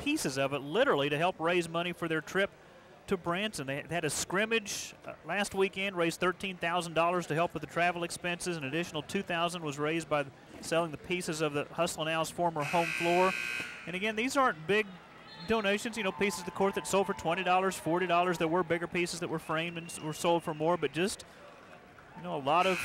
pieces of it literally to help raise money for their trip to Branson. They had a scrimmage last weekend, raised $13,000 to help with the travel expenses. An additional $2,000 was raised by selling the pieces of the Hustle Now's former home floor. And again, these aren't big donations, you know, pieces of the court that sold for $20, $40. There were bigger pieces that were framed and were sold for more, but just, you know, a lot of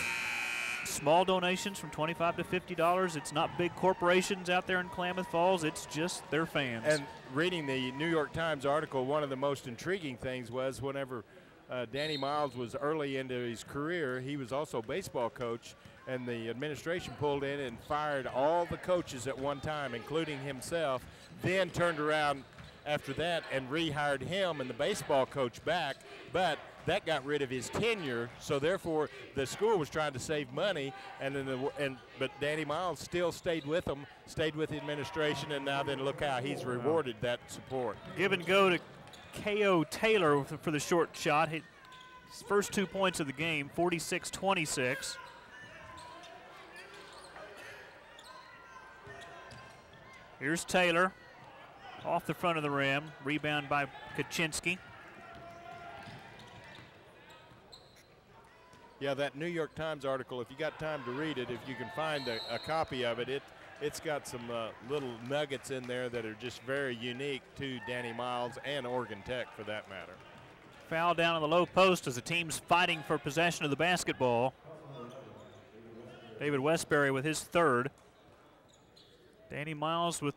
small donations from $25 to $50. It's not big corporations out there in Klamath Falls. It's just their fans. And reading the New York Times article, one of the most intriguing things was whenever Danny Miles was early into his career, he was also a baseball coach, and the administration pulled in and fired all the coaches at one time, including himself, then turned around after that and rehired him and the baseball coach back. But that got rid of his tenure, so therefore the school was trying to save money, but Danny Miles still stayed with them, stayed with the administration, and now then look how he's rewarded that support. Give and go to K.O. Taylor for the short shot. His first 2 points of the game, 46-26. Here's Taylor off the front of the rim, rebound by Kaczynski. Yeah, that New York Times article, if you got time to read it, if you can find a copy of it, it's got some little nuggets in there that are just very unique to Danny Miles and Oregon Tech for that matter. Foul down on the low post as the team's fighting for possession of the basketball. David Westbury with his third. Danny Miles with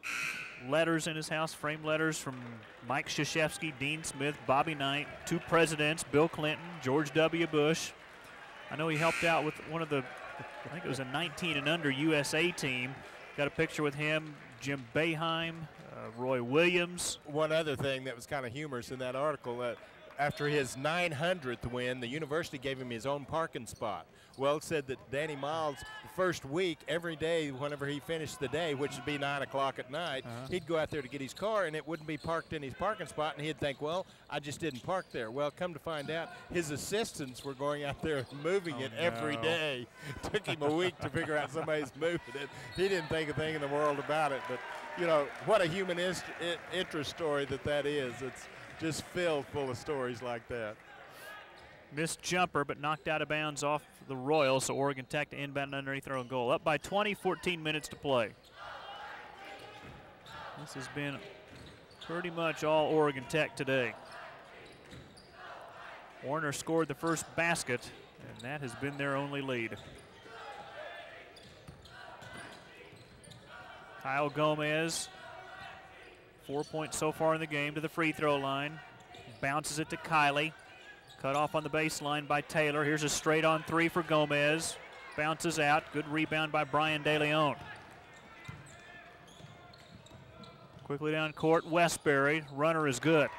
letters in his house, framed letters from Mike Krzyzewski, Dean Smith, Bobby Knight, two presidents, Bill Clinton, George W. Bush. I know he helped out with one of the, I think it was a 19 and under USA team. Got a picture with him, Jim Boeheim, Roy Williams. One other thing that was kind of humorous in that article, after his 900th win, the university gave him his own parking spot. Well, it said that Danny Miles, the first week, every day, whenever he finished the day, which would be 9 o'clock at night, he'd go out there to get his car, and it wouldn't be parked in his parking spot, and he'd think, well, I just didn't park there. Well, come to find out, his assistants were going out there and moving it every day. It took him a week to figure out somebody's moving it. He didn't think a thing in the world about it, but, you know, what a human interest story that is. It's just filled full of stories like that. Missed jumper, but knocked out of bounds off the Royals, so Oregon Tech to inbound underneath their own goal. Up by 20, 14 minutes to play. This has been pretty much all Oregon Tech today. Warner scored the first basket, and that has been their only lead. Kyle Gomez, 4 points so far in the game, to the free throw line. Bounces it to Kiley. Cut off on the baseline by Taylor. Here's a straight on three for Gomez. Bounces out. Good rebound by Brian DeLeon. Quickly down court, Westbury. Runner is good.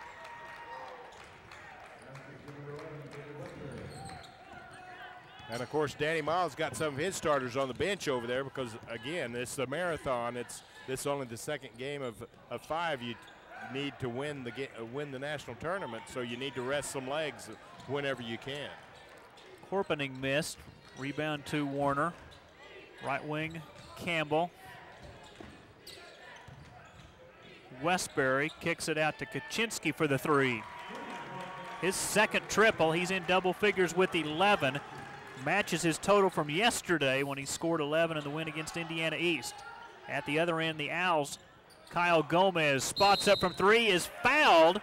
And of course, Danny Miles got some of his starters on the bench over there because, again, it's a marathon. This is only the second game of 5 you need to win the national tournament, so you need to rest some legs whenever you can. Corpening missed. Rebound to Warner. Right wing, Campbell. Westbury kicks it out to Kaczynski for the three. His second triple. He's in double figures with 11. Matches his total from yesterday when he scored 11 in the win against Indiana East. At the other end, the Owls, Kyle Gomez spots up from three, is fouled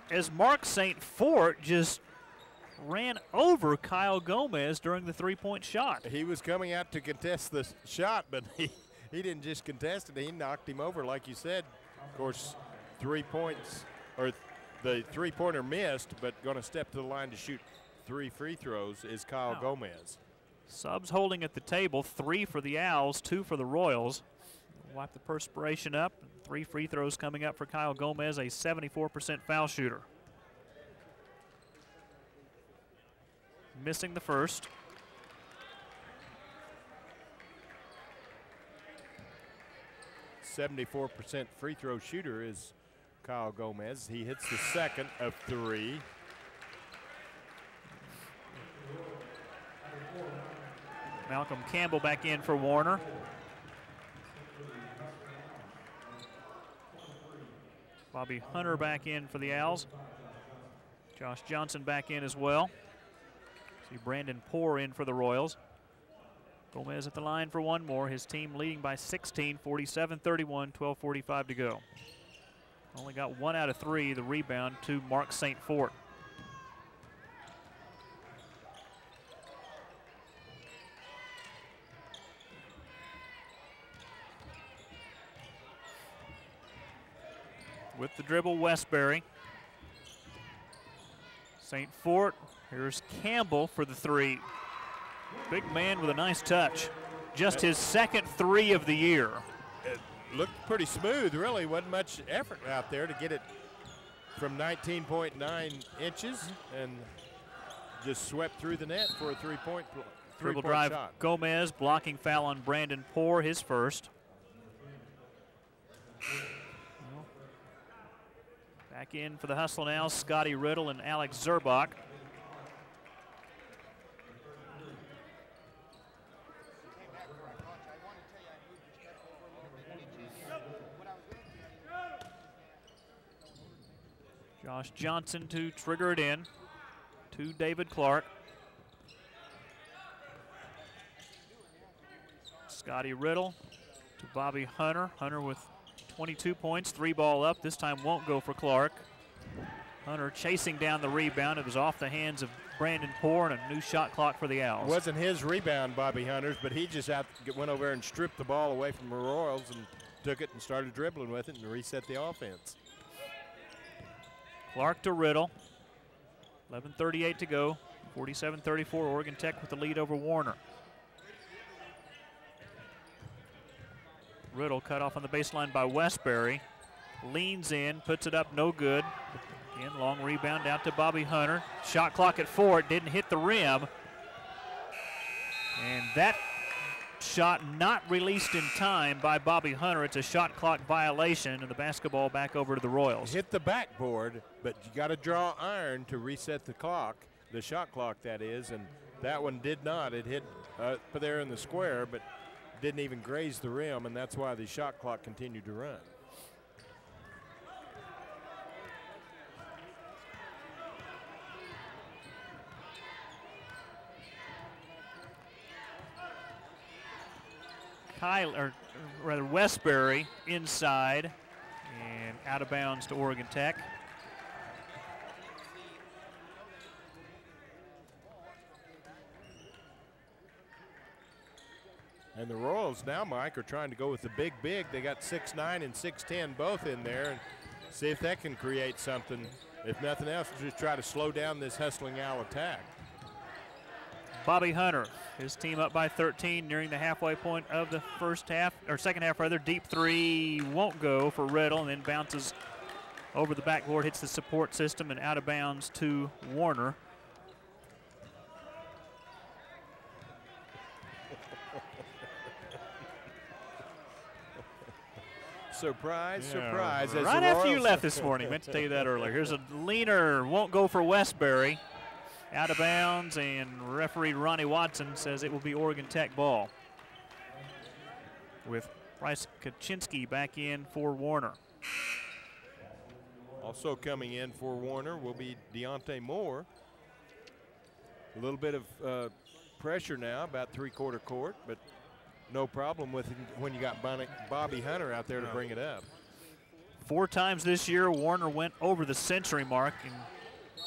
as Mark St. Fort just ran over Kyle Gomez during the three-point shot. He was coming out to contest the shot, but he didn't just contest it, he knocked him over, like you said. Of course, 3 points, or the three-pointer missed, but going to step to the line to shoot 3 free throws is Kyle Gomez. Subs holding at the table, 3 for the Owls, 2 for the Royals. Wipe the perspiration up. 3 free throws coming up for Kyle Gomez, a 74% foul shooter. Missing the first. .74% free throw shooter is Kyle Gomez. He hits the second of 3. Malcolm Campbell back in for Warner. Bobby Hunter back in for the Owls. Josh Johnson back in as well. See Brandon Poore in for the Royals. Gomez at the line for one more. His team leading by 16, 47-31, 12:45 to go. Only got 1 out of 3, the rebound to Mark St. Fort. With the dribble, Westbury. St. Fort, here's Campbell for the 3. Big man with a nice touch. Just his second 3 of the year. It looked pretty smooth, really. Wasn't much effort out there to get it from 19.9 inches and just swept through the net for a three-point Dribble drive, shot. Gomez, blocking foul on Brandon Poore, his first. Back in for the hustle now, Scotty Riddle and Alex Zerbach. Josh Johnson to trigger it in to David Clark. Scotty Riddle to Bobby Hunter. Hunter with 22 points, 3 ball up. This time won't go for Clark. Hunter chasing down the rebound. It was off the hands of Brandon Poore, and a new shot clock for the Owls. It wasn't his rebound, Bobby Hunter's, but he just went over and stripped the ball away from the Royals and took it and started dribbling with it and reset the offense. Clark to Riddle. 11:38 to go. 47-34, Oregon Tech with the lead over Warner. Riddle cut off on the baseline by Westbury. Leans in, puts it up, no good. Again, long rebound out to Bobby Hunter. Shot clock at 4, it didn't hit the rim. And that shot not released in time by Bobby Hunter. It's a shot clock violation, and the basketball back over to the Royals. Hit the backboard, but you got to draw iron to reset the clock, the shot clock that is, and that one did not. It hit there in the square, but didn't even graze the rim, and that's why the shot clock continued to run. Westbury inside and out of bounds to Oregon Tech. And the Royals now, Mike, are trying to go with the big. They got 6'9" and 6'10" both in there, and see if that can create something. If nothing else, just try to slow down this hustling Owl attack. Bobby Hunter, his team up by 13, nearing the halfway point of the first half, or second half rather. Deep 3 won't go for Riddle, and then bounces over the backboard, hits the support system, and out of bounds to Warner. Surprise, Yeah, surprise. Right after you left this morning, meant to tell you that earlier. Here's a leaner, won't go for Westbury. Out of bounds, and referee Ronnie Watson says it will be Oregon Tech ball. With Bryce Kaczynski back in for Warner. Also coming in for Warner will be Deontay Moore. A little bit of pressure now, about three-quarter court, but no problem with when you got Bobby Hunter out there to bring it up. 4 times this year, Warner went over the century mark in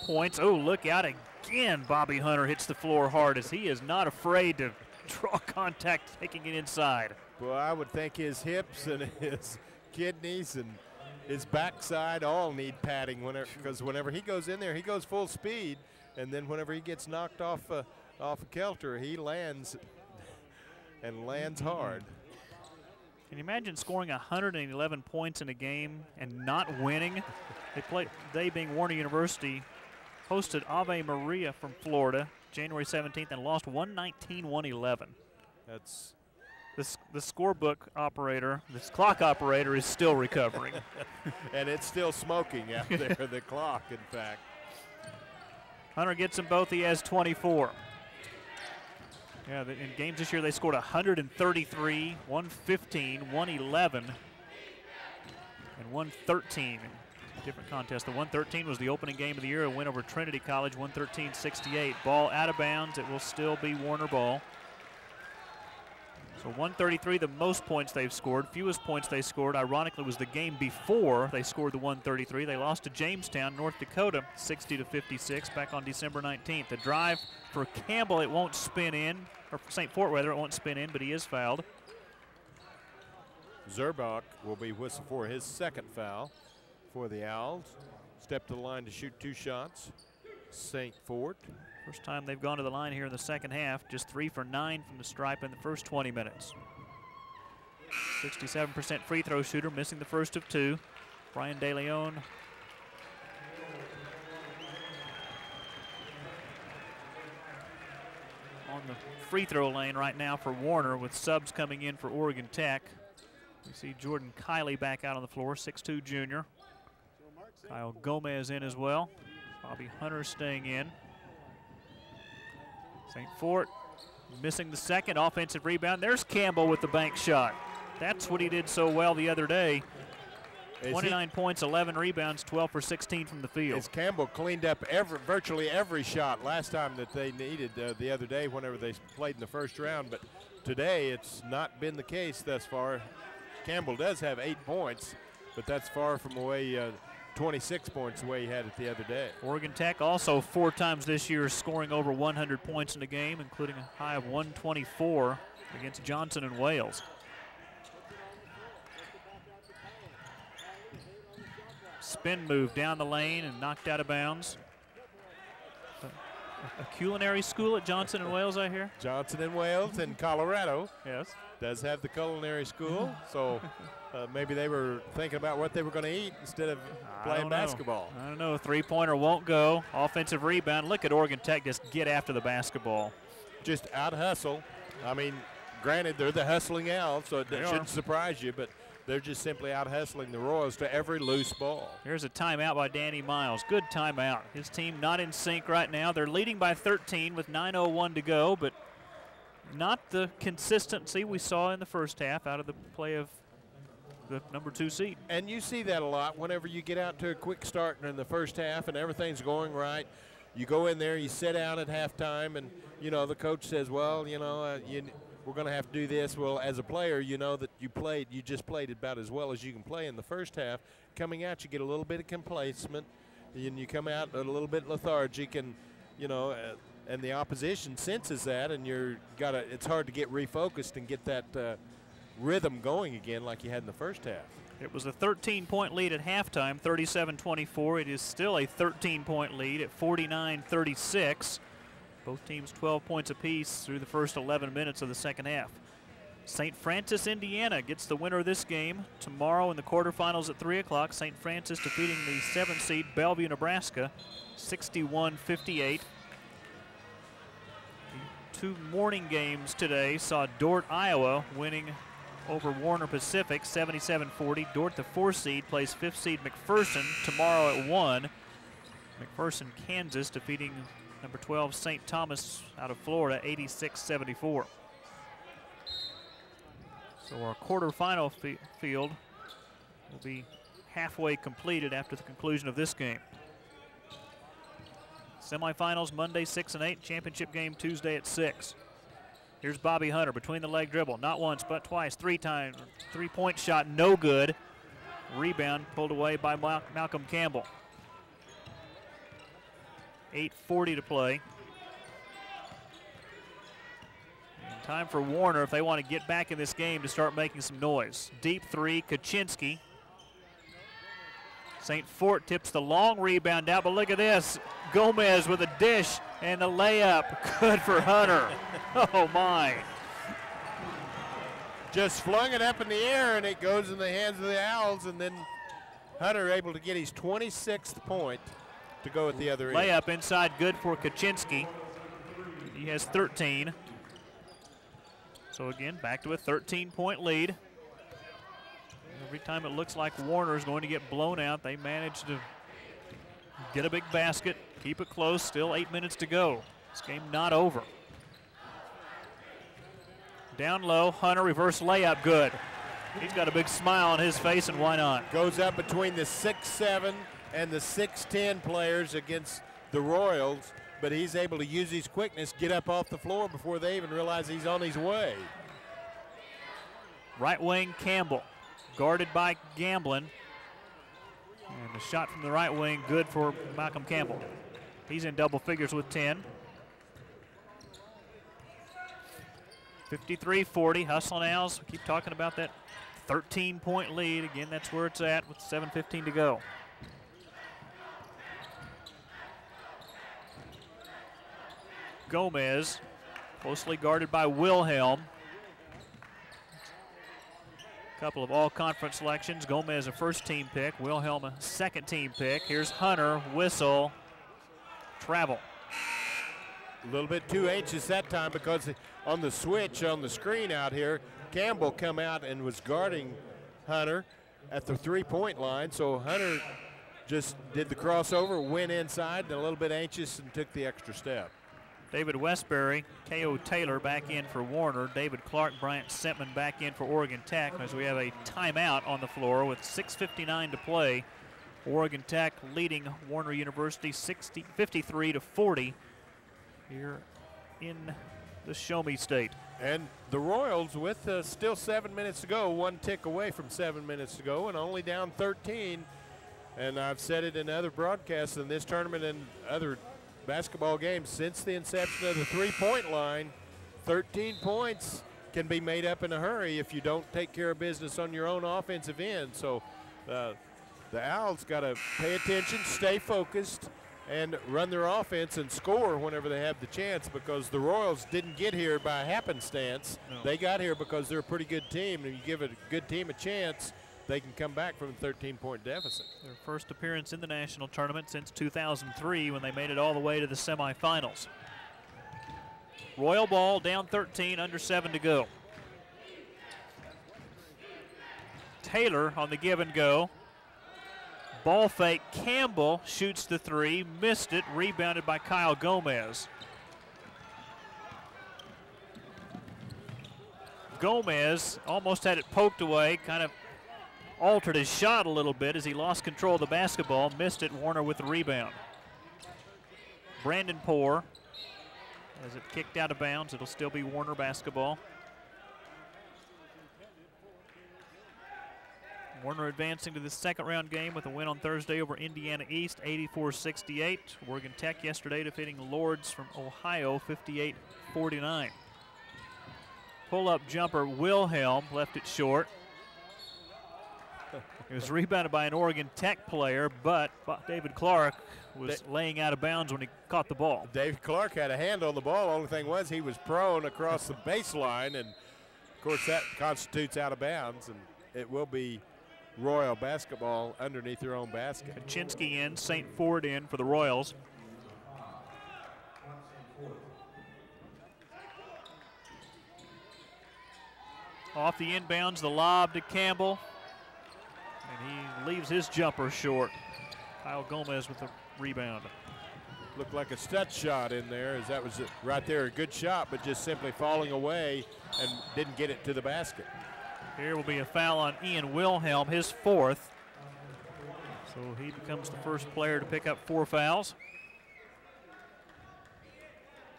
points. Oh, look out again. Bobby Hunter hits the floor hard as he is not afraid to draw contact, taking it inside. Well, I would think his hips and his kidneys and his backside all need padding because whenever he goes in there, he goes full speed, and then whenever he gets knocked off a kelter, he lands and lands hard. Can you imagine scoring 111 points in a game and not winning? They being Warner University, hosted Ave Maria from Florida January 17th and lost 119-111. That's the scorebook operator, this clock operator is still recovering. And it's still smoking out there, the clock, in fact. Hunter gets them both. He has 24. Yeah, in games this year, they scored 133, 115, 111, and 113. different contest. The 113 was the opening game of the year, a win over Trinity College, 113-68. Ball out of bounds. It will still be Warner ball. So 133, the most points they've scored. Fewest points they scored, ironically, was the game before they scored the 133. They lost to Jamestown, North Dakota, 60-56 back on December 19th. The drive for Campbell, it won't spin in, or for St. Fort rather, it won't spin in, but he is fouled. Zerbach will be whistled for his second foul for the Owls. Step to the line to shoot 2 shots. St. Fort. First time they've gone to the line here in the second half. Just 3 for 9 from the stripe in the first 20 minutes. 67% free throw shooter, missing the first of 2. Brian DeLeon. On the free throw lane right now for Warner, with subs coming in for Oregon Tech. We see Jordan Kiley back out on the floor, 6'2" junior. Kyle Gomez in as well. Bobby Hunter staying in. St. Fort missing the second offensive rebound. There's Campbell with the bank shot. That's what he did so well the other day. 29 points, 11 rebounds, 12 for 16 from the field. As Campbell cleaned up virtually every shot last time that they needed the other day whenever they played in the first round, but today it's not been the case thus far. Campbell does have 8 points, but that's far from away 26 points the way he had it the other day. Oregon Tech also 4 times this year scoring over 100 points in a game, including a high of 124 against Johnson and Wales. Spin move down the lane and knocked out of bounds. A culinary school at Johnson and Wales, I hear? Johnson and Wales in Colorado. Yes. Does have the culinary school, so maybe they were thinking about what they were going to eat instead of playing basketball. I don't know. 3-pointer won't go. Offensive rebound. Look at Oregon Tech just get after the basketball. Just out hustle. I mean, granted, they're the hustling Owls, so it shouldn't surprise you, but they're just simply out hustling the Royals to every loose ball. Here's a timeout by Danny Miles. Good timeout. His team not in sync right now. They're leading by 13 with 9:01 to go, but not the consistency we saw in the first half out of the play of the number 2 seed. And you see that a lot whenever you get out to a quick start in the first half and everything's going right. You go in there, you sit down at halftime, and, you know, the coach says, well, you know, we're going to have to do this. Well, as a player, you know that you just played about as well as you can play in the first half. Coming out, you get a little bit of complacent, and you come out a little bit lethargic, and, you know, and the opposition senses that, and it's hard to get refocused and get that rhythm going again like you had in the first half. It was a 13-point lead at halftime, 37-24. It is still a 13-point lead at 49-36. Both teams 12 points apiece through the first 11 minutes of the second half. St. Francis, Indiana gets the winner of this game tomorrow in the quarterfinals at 3 o'clock. St. Francis defeating the 7th seed Bellevue, Nebraska, 61-58. 2 morning games today saw Dort, Iowa winning over Warner Pacific 77-40. Dort, the 4 seed, plays 5th seed McPherson tomorrow at 1. McPherson, Kansas, defeating number 12 St. Thomas out of Florida 86-74. So our quarterfinal field will be halfway completed after the conclusion of this game. Semifinals Monday 6 and 8, championship game Tuesday at 6. Here's Bobby Hunter between the leg dribble, not once but twice, 3-point shot, no good. Rebound pulled away by Malcolm Campbell. 8:40 to play. And time for Warner if they want to get back in this game to start making some noise. Deep 3, Kaczynski. St. Fort tips the long rebound out, but look at this. Gomez with a dish and a layup. Good for Hunter. Oh, my. Just flung it up in the air, and it goes in the hands of the Owls, and then Hunter able to get his 26th point to go at the other end. Layup inside, good for Kaczynski. He has 13. So again, back to a 13-point lead. Every time it looks like Warner is going to get blown out, they manage to get a big basket, keep it close, still 8 minutes to go. This game not over. Down low, Hunter, reverse layup, good. He's got a big smile on his face, and why not? Goes up between the 6'7" and the 6'10" players against the Royals, but he's able to use his quickness, get up off the floor before they even realize he's on his way. Right wing Campbell, guarded by Gamblin. And the shot from the right wing, good for Malcolm Campbell. He's in double figures with 10. 53-40, Hustle Owls. Keep talking about that 13-point lead. Again, that's where it's at with 7:15 to go. Gomez, closely guarded by Wilhelm. A couple of all-conference selections. Gomez a first-team pick, Wilhelm a second-team pick. Here's Hunter, whistle, travel. A little bit too anxious that time because on the switch on the screen out here, Campbell come out and was guarding Hunter at the three-point line. So Hunter just did the crossover, went inside, and a little bit anxious and took the extra step. David Westbury, K.O. Taylor back in for Warner. David Clark, Bryant Sentman back in for Oregon Tech as we have a timeout on the floor with 6:59 to play. Oregon Tech leading Warner University 53-40 here in the Show Me State. And the Royals with still 7 minutes to go, one tick away from 7 minutes to go and only down 13. And I've said it in other broadcasts in this tournament and other basketball games, since the inception of the three-point line, 13 points can be made up in a hurry if you don't take care of business on your own offensive end. So the Owls got to pay attention, stay focused, and run their offense and score whenever they have the chance, because the Royals didn't get here by happenstance. No. They got here because they're a pretty good team, and you give a good team a chance, they can come back from a 13-point deficit. Their first appearance in the national tournament since 2003 when they made it all the way to the semifinals. Royal ball down 13, under 7 to go. Taylor on the give and go. Ball fake, Campbell shoots the three, missed it, rebounded by Kyle Gomez. Gomez almost had it poked away, kind of altered his shot a little bit as he lost control of the basketball, missed it. Warner with the rebound. Brandon Poore as it kicked out of bounds. It'll still be Warner basketball. Warner advancing to the second round game with a win on Thursday over Indiana East, 84-68. Oregon Tech yesterday defeating Lords from Ohio, 58-49. Pull-up jumper Wilhelm left it short. It was rebounded by an Oregon Tech player, but David Clark was laying out of bounds when he caught the ball. David Clark had a hand on the ball. Only thing was he was prone across the baseline, and of course that constitutes out of bounds, and it will be Royal basketball underneath their own basket. Kaczynski in, St. Ford in for the Royals. Off the inbounds, the lob to Campbell. And he leaves his jumper short. Kyle Gomez with the rebound. Looked like a stud shot in there, as that was right there, a good shot, but just simply falling away and didn't get it to the basket. Here will be a foul on Ian Wilhelm, his fourth. So he becomes the first player to pick up 4 fouls.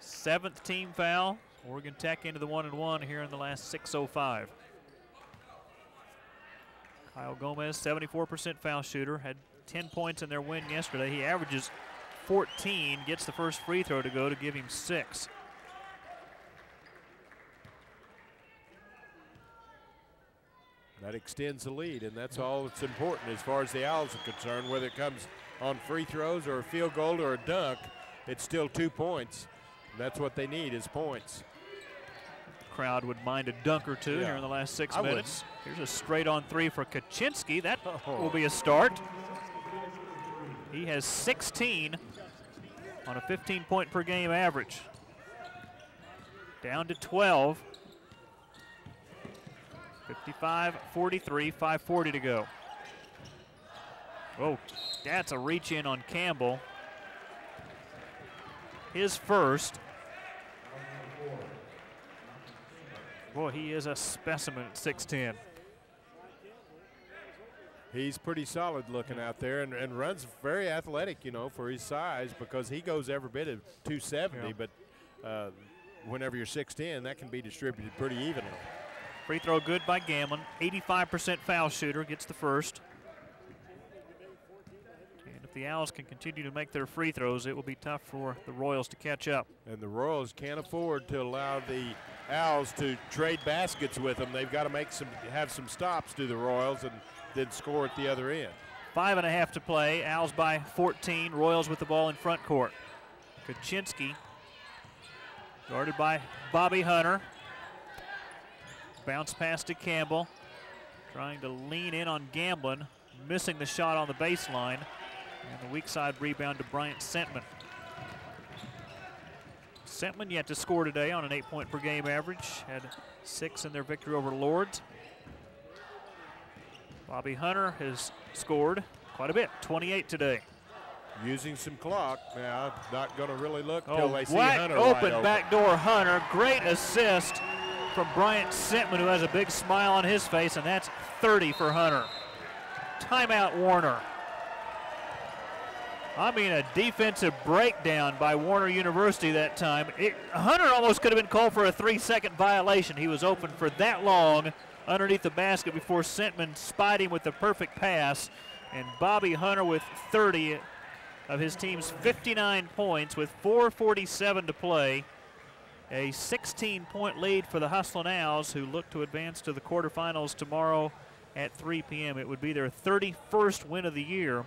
7th team foul. Oregon Tech into the 1-and-1 here in the last 6:05. Kyle Gomez, 74% foul shooter, had 10 points in their win yesterday. He averages 14, gets the first free throw to go to give him 6. That extends the lead, and that's all that's important as far as the Owls are concerned. Whether it comes on free throws or a field goal or a dunk, it's still 2 points. That's what they need, is points. Crowd would mind a dunk or two here in the last 6 minutes. Here's a straight on 3 for Kaczynski. That will be a start. He has 16 on a 15-point per game average. Down to 12. 55-43, 5:40 to go. Oh, that's a reach in on Campbell. His first. Boy, he is a specimen at 6'10". He's pretty solid looking out there and runs very athletic, you know, for his size, because he goes every bit of 270, Yeah. but whenever you're 6'10", that can be distributed pretty evenly. Free throw good by Gamblin. 85% foul shooter, gets the first. And if the Owls can continue to make their free throws, it will be tough for the Royals to catch up. And the Royals can't afford to allow the Owls to trade baskets with them. They've got to have some stops to the Royals and then score at the other end. 5.5 to play. Owls by 14. Royals with the ball in front court. Kaczynski guarded by Bobby Hunter. Bounce pass to Campbell. Trying to lean in on Gamblin. Missing the shot on the baseline. And the weak side rebound to Bryant Sentman. Sentman yet to score today on an 8-point per game average. Had 6 in their victory over Lords. Bobby Hunter has scored quite a bit, 28 today. Using some clock now, not going to really look Oh, till they see wide Hunter open, wide open. backdoor Hunter. Great assist from Bryant Sentman, who has a big smile on his face, and that's 30 for Hunter. Timeout, Warner. I mean, a defensive breakdown by Warner University that time. Hunter almost could have been called for a 3-second violation. He was open for that long underneath the basket before Sentman spied him with the perfect pass. And Bobby Hunter with 30 of his team's 59 points with 4:47 to play. A 16-point lead for the Hustlin' Owls, who look to advance to the quarterfinals tomorrow at 3 p.m. It would be their 31st win of the year,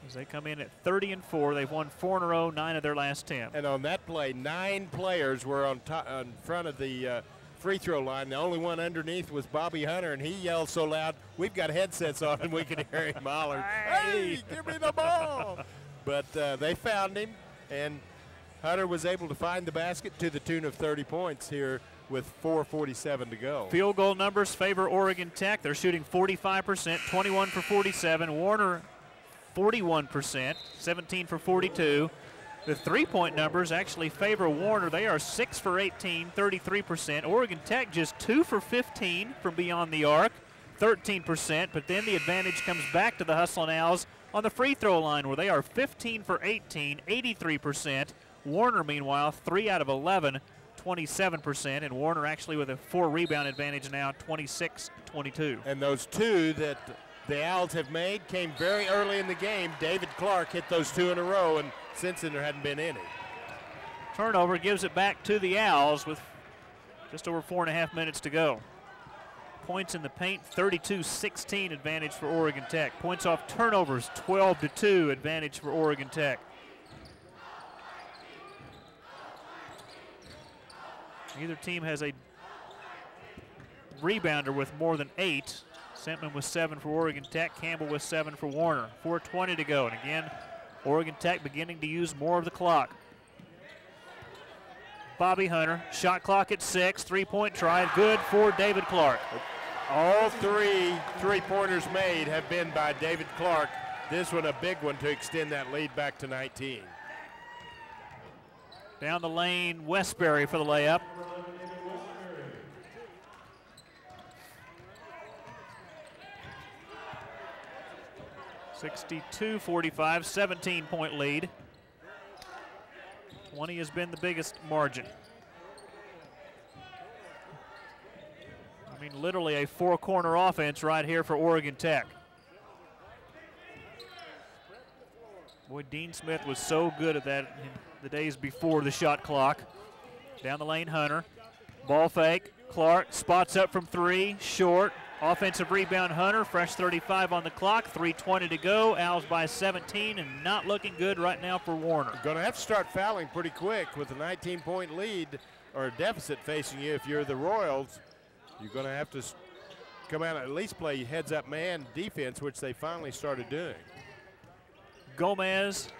as they come in at 30-4. They've won 4 in a row, 9 of their last 10. And on that play, 9 players were on front of the free throw line. The only one underneath was Bobby Hunter, and he yelled so loud, we've got headsets on and we could hear him holler, hey, give me the ball. But they found him, and Hunter was able to find the basket to the tune of 30 points here with 4:47 to go. Field goal numbers favor Oregon Tech. They're shooting 45%, 21 for 47. Warner, 41%, 17 for 42. The three-point numbers actually favor Warner. They are 6 for 18, 33%. Oregon Tech just 2 for 15 from beyond the arc, 13%. But then the advantage comes back to the Hustlin' Owls on the free throw line, where they are 15 for 18, 83%. Warner, meanwhile, 3 out of 11, 27%. And Warner actually with a 4-rebound advantage now, 26-22. And those 2 that the Owls have made came very early in the game. David Clark hit those 2 in a row, and since then there hadn't been any. Turnover gives it back to the Owls with just over 4.5 minutes to go. Points in the paint, 32-16 advantage for Oregon Tech. Points off turnovers, 12-2 advantage for Oregon Tech. Neither team has a rebounder with more than 8. Sentman with 7 for Oregon Tech. Campbell with 7 for Warner. 4:20 to go. And again, Oregon Tech beginning to use more of the clock. Bobby Hunter, shot clock at 6. 3-point try, good for David Clark. All 3 3-pointers made have been by David Clark. This one a big one to extend that lead back to 19. Down the lane, Westbury for the layup. (62-45), 17-point lead. 20 has been the biggest margin. I mean, literally a 4-corner offense right here for Oregon Tech. Boy, Dean Smith was so good at that in the days before the shot clock. Down the lane, Hunter. Ball fake. Clark spots up from 3, short. Offensive rebound, Hunter. Fresh 35 on the clock. 3:20 to go. Owls by 17, and not looking good right now for Warner. Going to have to start fouling pretty quick with a 19-point lead or a deficit facing you. If you're the Royals, you're going to have to come out and at least play heads-up man defense, which they finally started doing. Gomez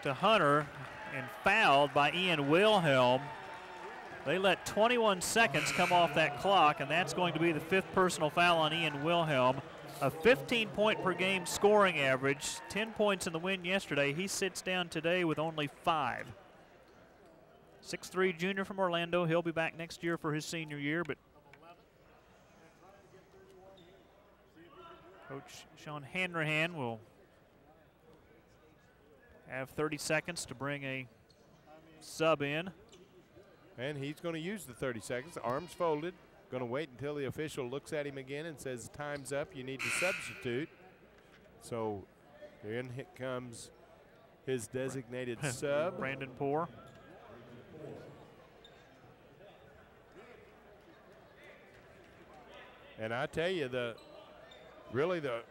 to Hunter, and fouled by Ian Wilhelm. They let 21 seconds come off that clock, and that's going to be the 5th personal foul on Ian Wilhelm. A 15-point per game scoring average, 10 points in the win yesterday. He sits down today with only 5. 6'3" junior from Orlando. He'll be back next year for his senior year, but Coach Sean Hanrahan will have 30 seconds to bring a sub in. And he's going to use the 30 seconds, arms folded. Going to wait until the official looks at him again and says, time's up, you need to substitute. So in comes his designated sub. Brandon Poore. And I tell you, really the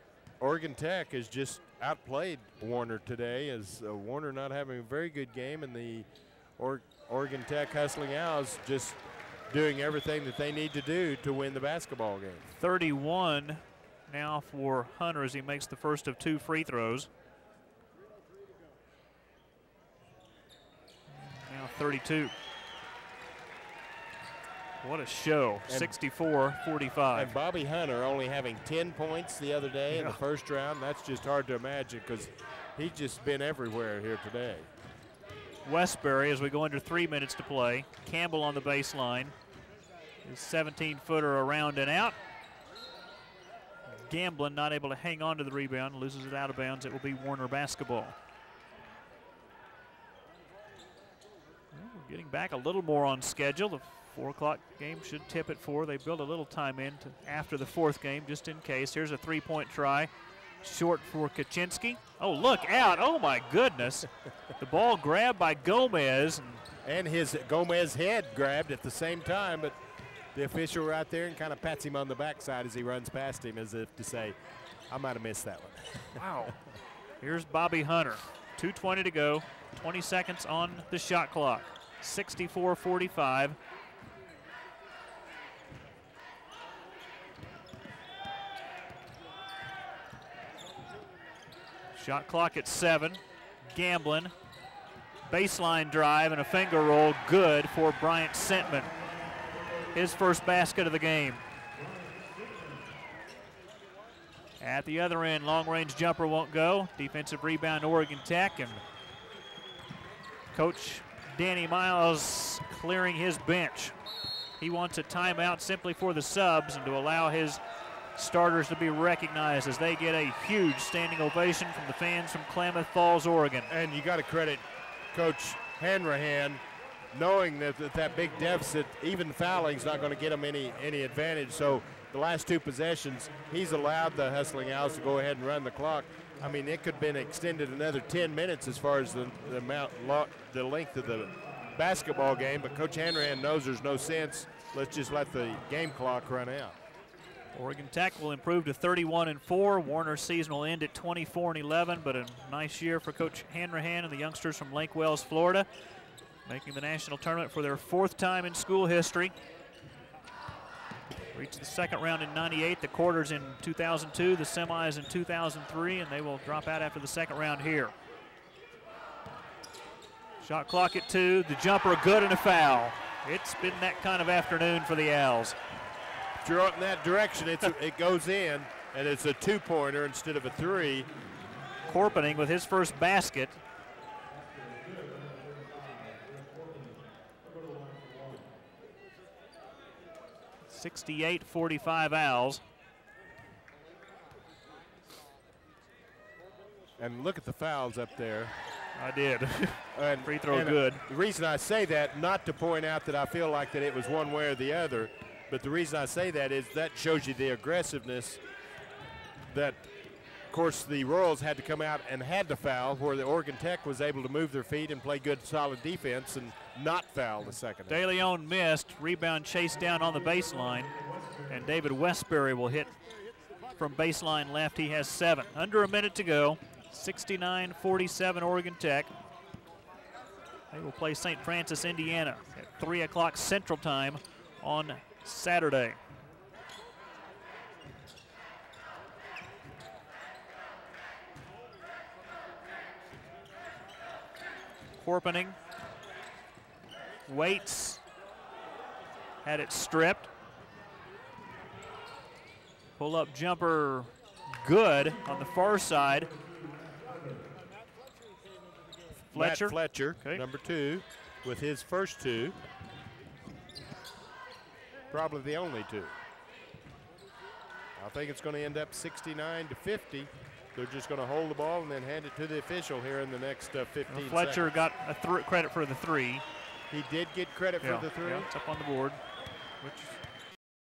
Oregon Tech has just outplayed Warner today, as Warner not having a very good game, and the Oregon Tech Hustling Owls just doing everything that they need to do to win the basketball game. 31 now for Hunter as he makes the first of 2 free throws. Now 32. What a show, 64-45. And Bobby Hunter only having 10 points the other day in the first round. That's just hard to imagine because he's just been everywhere here today. Westbury as we go under 3 minutes to play. Campbell on the baseline. His 17-footer around and out. Gamblin not able to hang on to the rebound, loses it out of bounds. It will be Warner basketball. Well, we're getting back a little more on schedule. The 4 o'clock game should tip at 4. They built a little time in after the 4th game just in case. Here's a 3-point try. Short for Kaczynski. Oh, look out. Oh, my goodness. The ball grabbed by Gomez. And his Gomez head grabbed at the same time, but the official right there and kind of pats him on the backside as he runs past him as if to say, I might have missed that one. Wow. Here's Bobby Hunter. 2:20 to go. 20 seconds on the shot clock. 64-45. Shot clock at 7. Gamblin. Baseline drive and a finger roll. Good for Bryant Sentman. His first basket of the game. At the other end, long-range jumper won't go. Defensive rebound, Oregon Tech. And Coach Danny Miles clearing his bench. He wants a timeout simply for the subs and to allow his starters to be recognized as they get a huge standing ovation from the fans from Klamath Falls, Oregon. And you got to credit Coach Hanrahan knowing that big deficit, even fouling is not going to get him any advantage. So the last 2 possessions, he's allowed the Hustling Owls to go ahead and run the clock. I mean, it could have been extended another 10 minutes as far as the length of the basketball game, but Coach Hanrahan knows there's no sense. Let's just let the game clock run out. Oregon Tech will improve to 31-4. Warner's season will end at 24-11, but a nice year for Coach Hanrahan and the youngsters from Lake Wales, Florida, making the national tournament for their 4th time in school history. Reached the 2nd round in 98, the quarters in 2002, the semis in 2003, and they will drop out after the 2nd round here. Shot clock at 2, the jumper good and a foul. It's been that kind of afternoon for the Owls. If you're in that direction, it goes in, and it's a 2-pointer instead of a 3. Korpening with his first basket. (68-45) Owls. And look at the fouls up there. I did. And free throw good. The reason I say that, not to point out that I feel like that it was one way or the other, but the reason I say that is that shows you the aggressiveness that, of course, the Royals had to come out and had to foul, where the Oregon Tech was able to move their feet and play good, solid defense and not foul the second. De Leon missed. Rebound chased down on the baseline. And David Westbury will hit from baseline left. He has 7. Under a minute to go. 69-47 Oregon Tech. They will play St. Francis, Indiana at 3 o'clock Central Time on Saturday. Korpening waits, had it stripped. Pull up jumper good on the far side. Fletcher. Matt Fletcher, okay. number 2, with his first 2. Probably the only 2. I think it's going to end up 69-50. They're just going to hold the ball and then hand it to the official here in the next 15 seconds. Fletcher got a credit for the 3. He did get credit for the 3. Yeah, it's up on the board. Which